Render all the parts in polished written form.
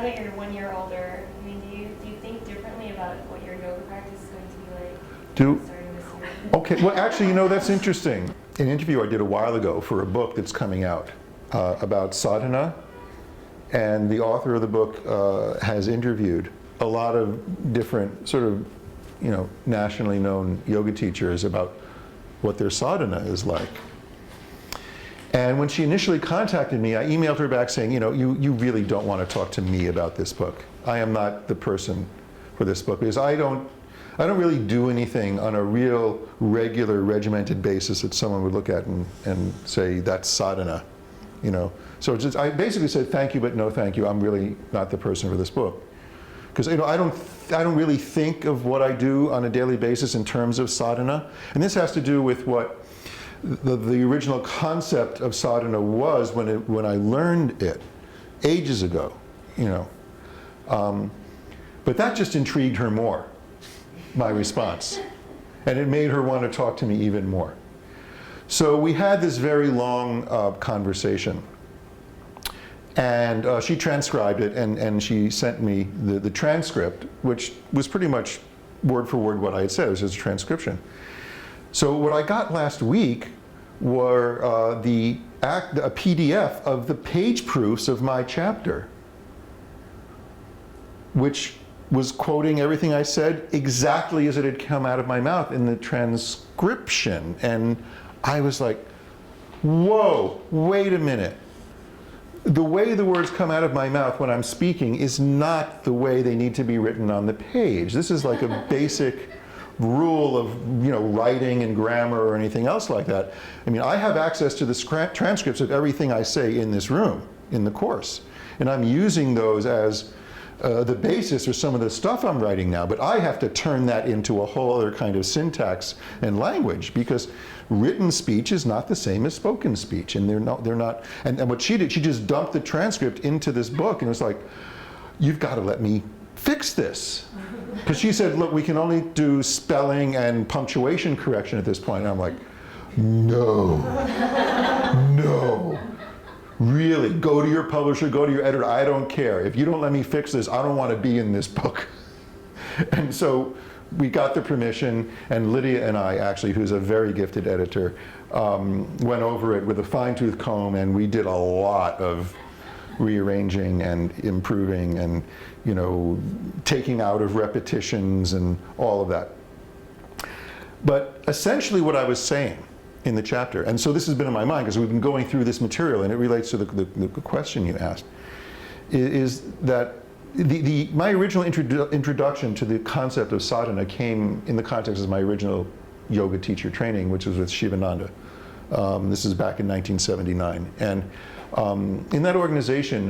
now that you're 1 year older, I mean, do you think differently about what your yoga practice is going to be like starting this year? Okay, well actually, you know, that's interesting. An interview I did a while ago for a book that's coming out about sadhana, and the author of the book has interviewed a lot of different sort of, you know, nationally known yoga teachers about what their sadhana is like. And when she initially contacted me, I emailed her back saying, you know, you really don't want to talk to me about this book. I am not the person for this book, because I don't really do anything on a real, regular, regimented basis that someone would look at and say, that's sadhana, you know. So just, I basically said, thank you, but no thank you. I'm really not the person for this book. Because, you know, I don't really think of what I do on a daily basis in terms of sadhana. And this has to do with what the original concept of sadhana was when I learned it ages ago, you know. But that just intrigued her more, my response. And it made her want to talk to me even more. So we had this very long conversation. And she transcribed it, and she sent me the transcript, which was pretty much word for word what I had said. It was just a transcription. So what I got last week were a PDF of the page proofs of my chapter, which was quoting everything I said exactly as it had come out of my mouth in the transcription. And I was like, whoa, wait a minute. The way the words come out of my mouth when I'm speaking is not the way they need to be written on the page. This is like a basic rule of, you know, writing and grammar or anything else like that. I mean, I have access to the transcripts of everything I say in this room, in the course. And I'm using those as the basis for some of the stuff I'm writing now, but I have to turn that into a whole other kind of syntax and language, because written speech is not the same as spoken speech, and they're not, and what she did, she just dumped the transcript into this book, and it was like, you've got to let me fix this. Because she said, look, we can only do spelling and punctuation correction at this point, and I'm like, no, no. Really, go to your publisher, go to your editor, I don't care. If you don't let me fix this, I don't want to be in this book. And so we got the permission, and Lydia and I, actually, who's a very gifted editor, went over it with a fine-tooth comb, and we did a lot of rearranging and improving and, you know, taking out of repetitions and all of that. But essentially what I was saying in the chapter, and so this has been in my mind because we've been going through this material, and it relates to the question you asked, is that my original introduction to the concept of sadhana came in the context of my original yoga teacher training, which was with Shivananda. This is back in 1979. And in that organization,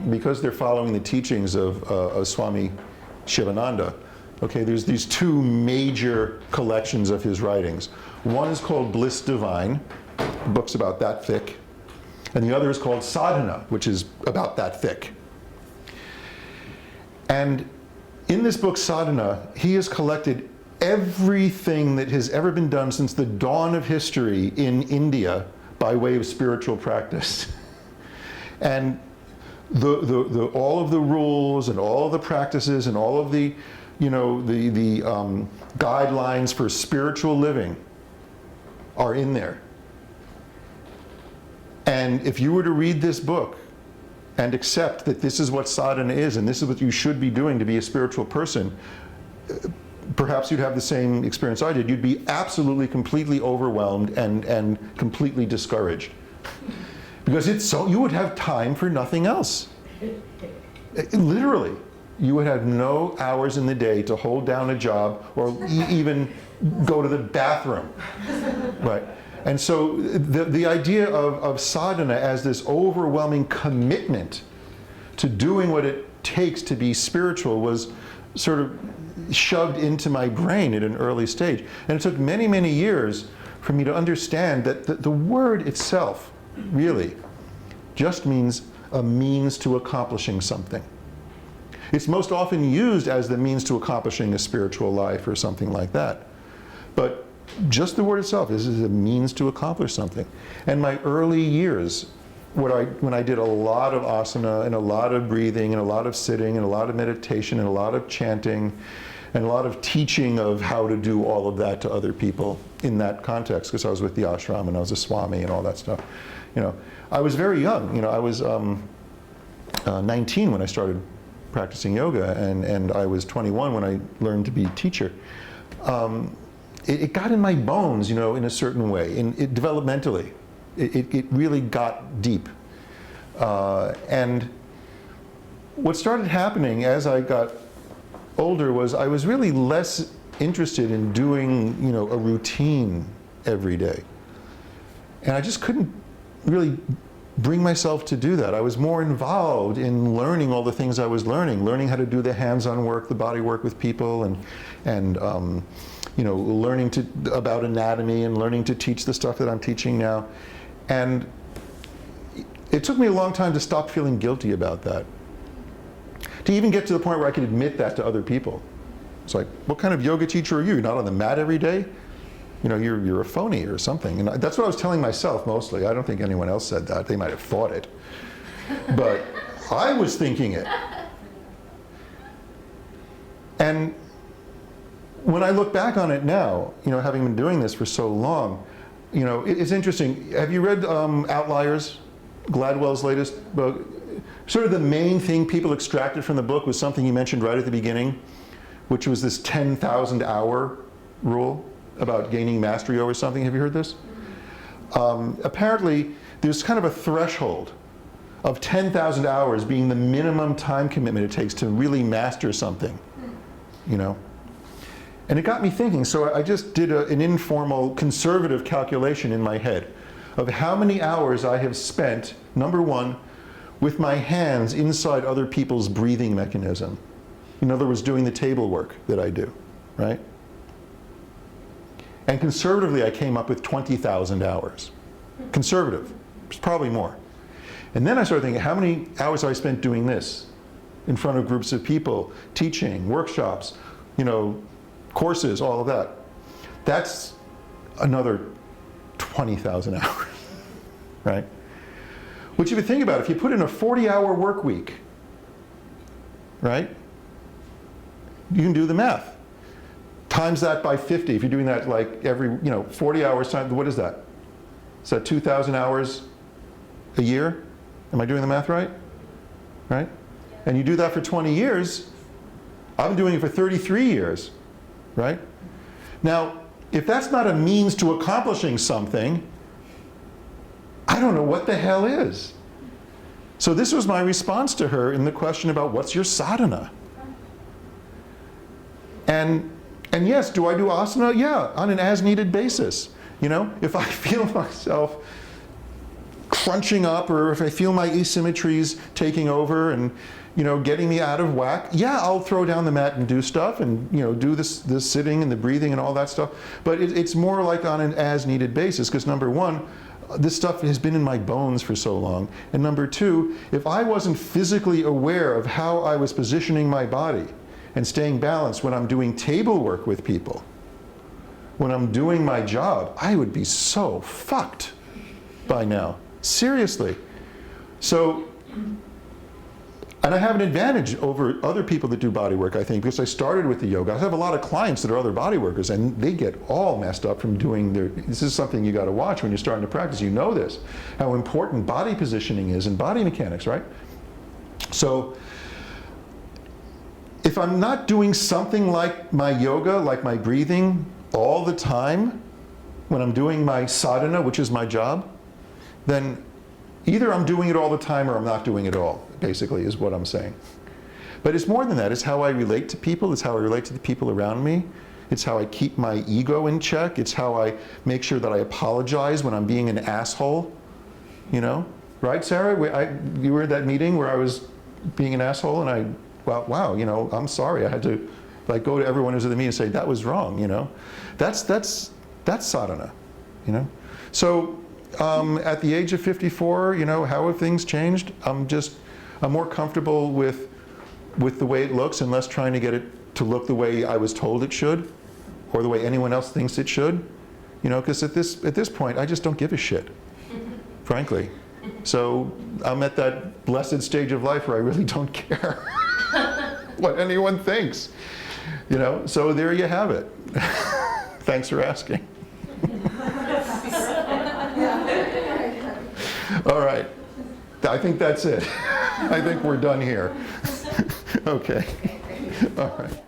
because they're following the teachings of Swami Shivananda, okay, there's these two major collections of his writings. One is called Bliss Divine, books about that thick, and the other is called Sadhana, which is about that thick. And in this book, Sadhana, he has collected everything that has ever been done since the dawn of history in India by way of spiritual practice. And all of the rules and all of the practices and all of the, you know, the guidelines for spiritual living are in there. And if you were to read this book and accept that this is what sadhana is and this is what you should be doing to be a spiritual person, perhaps you'd have the same experience I did. You'd be absolutely, completely overwhelmed and completely discouraged. Because it's so, you would have time for nothing else. Literally. You would have no hours in the day to hold down a job or even go to the bathroom. Right? And so the idea of sadhana as this overwhelming commitment to doing what it takes to be spiritual was sort of shoved into my brain at an early stage. And it took many, many years for me to understand that the word itself really just means a means to accomplishing something. It's most often used as the means to accomplishing a spiritual life or something like that. But just the word itself is a means to accomplish something. And my early years when I did a lot of asana and a lot of breathing and a lot of sitting and a lot of meditation and a lot of chanting and a lot of teaching of how to do all of that to other people in that context, because I was with the ashram and I was a swami and all that stuff. I was very young. I was 19 when I started practicing yoga, and I was 21 when I learned to be a teacher. It got in my bones, in a certain way, and developmentally. It really got deep. And what started happening as I got older was I was really less interested in doing, a routine every day. And I just couldn't really bring myself to do that. I was more involved in learning all the things I was learning how to do the hands-on work, the body work with people, and learning about anatomy and learning to teach the stuff that I'm teaching now. And it took me a long time to stop feeling guilty about that. To even get to the point where I could admit that to other people. It's like, what kind of yoga teacher are you? You're not on the mat every day? You're a phony or something. And that's what I was telling myself mostly. I don't think anyone else said that. They might have thought it. But I was thinking it. And when I look back on it now, having been doing this for so long, it's interesting. Have you read Outliers, Gladwell's latest book? Sort of the main thing people extracted from the book was something he mentioned right at the beginning, which was this 10,000 hour rule about gaining mastery over something. Have you heard this? Apparently, there's kind of a threshold of 10,000 hours being the minimum time commitment it takes to really master something, And it got me thinking, so I just did an informal conservative calculation in my head of how many hours I have spent, number one, with my hands inside other people's breathing mechanism. In other words, doing the table work that I do, right? And conservatively, I came up with 20,000 hours. Conservative, it's probably more. And then I started thinking, how many hours have I spent doing this in front of groups of people, teaching, workshops, courses, all of that. That's another 20,000 hours, right? Which if you think about it, if you put in a 40-hour work week, right? You can do the math. Times that by 50. If you're doing that like every, 40 hours time, what is that? Is that 2,000 hours a year? Am I doing the math right? Right? And you do that for 20 years. I've been doing it for 33 years, right? Now, if that's not a means to accomplishing something, I don't know what the hell is. So this was my response to her in the question about what's your sadhana? And yes, do I do asana? Yeah, on an as-needed basis. If I feel myself crunching up, or if I feel my asymmetries taking over and getting me out of whack, yeah, I'll throw down the mat and do stuff and do this sitting and the breathing and all that stuff. But it's more like on an as-needed basis, because number one, this stuff has been in my bones for so long. And number two, if I wasn't physically aware of how I was positioning my body and staying balanced when I'm doing table work with people, when I'm doing my job, I would be so fucked by now. Seriously. So, and I have an advantage over other people that do body work, I think, because I started with the yoga. I have a lot of clients that are other body workers, and they get all messed up from doing this is something you got to watch when you're starting to practice. You know this, how important body positioning is and body mechanics, right? So, if I'm not doing something like my yoga, like my breathing, all the time, when I'm doing my sadhana, which is my job, then either I'm doing it all the time or I'm not doing it at all, basically, is what I'm saying. But it's more than that. It's how I relate to people. It's how I relate to the people around me. It's how I keep my ego in check. It's how I make sure that I apologize when I'm being an asshole. Right, Sarah? You were at that meeting where I was being an asshole, and wow, I'm sorry. I had to go to everyone who's at the meeting and say, that was wrong, That's sadhana, So at the age of 54, how have things changed? I'm more comfortable with the way it looks and less trying to get it to look the way I was told it should or the way anyone else thinks it should. Because at this point, I just don't give a shit, frankly. So I'm at that blessed stage of life where I really don't care what anyone thinks. You know, so there you have it. Thanks for asking. All right. I think that's it. I think we're done here. Okay. All right.